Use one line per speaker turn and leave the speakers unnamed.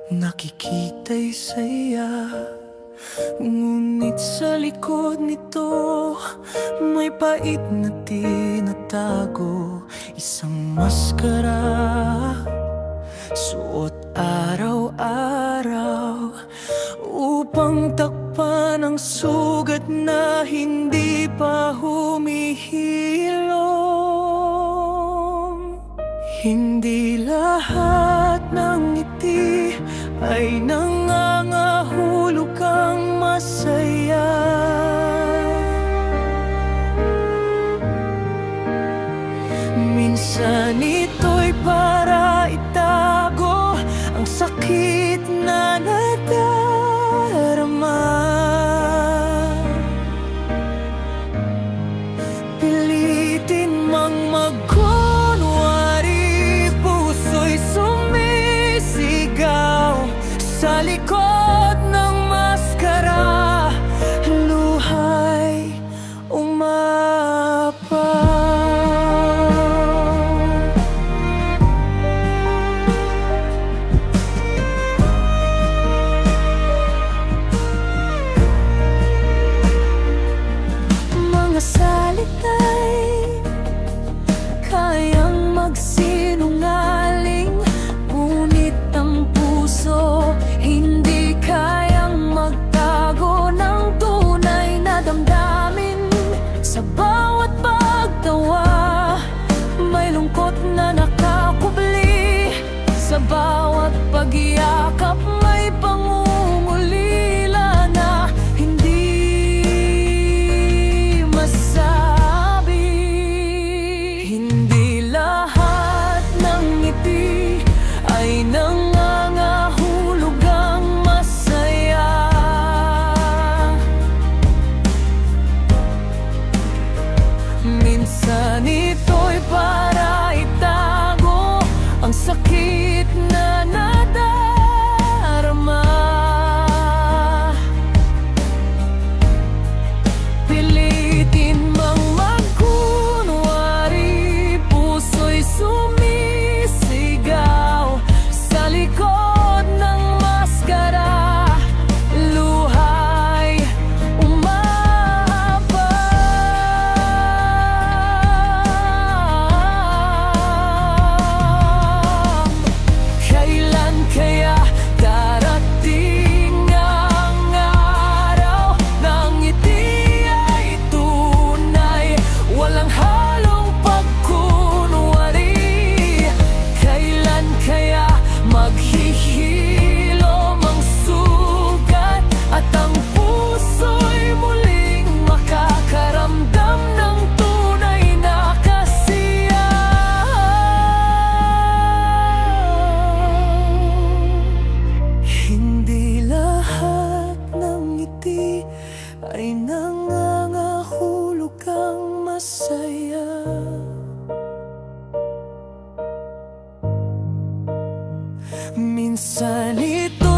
Nakikita'y saya, ngunit sa likod nito may pait na tinatago. Isang maskara, suot araw-araw upang takpan ang sugat na hindi pa humihilom. Hindi lahat ng ngiti ay nangangahulog kang masaya. Minsan ito'y para itago ang sakit na nadarama. Pilitin mang magkunwari, puso'y sumisigaw sa likod ng maskara, luhay umapaw. Mga salita'y kayang magsinungaling, ngunit ang puso hindi kayang magtago ng tunay na damdamin. Sa bawat pagtawa, may lungkot na nakakubli. Sa bawat pagyakap, may pangungulila na hindi masabi. Hindi lahat ng ngiti ay nangangahulog ang masaya. Minsan ito'y para itago ang sakit na nadarama. Pilitin mang magkunwari, puso'y sumisigaw sa likod ng maskara, luhay umapaw. Kailan kaya darating ang araw ng ngiti ay tunay, walang halong pagkunwari? Kailan kaya maghihilom ang sugat at ang puso'y muling makakaramdam ng tunay na kasiyahan? Hindi lahat ng ngiti ay nangangahulog kang masaya. Minsan ito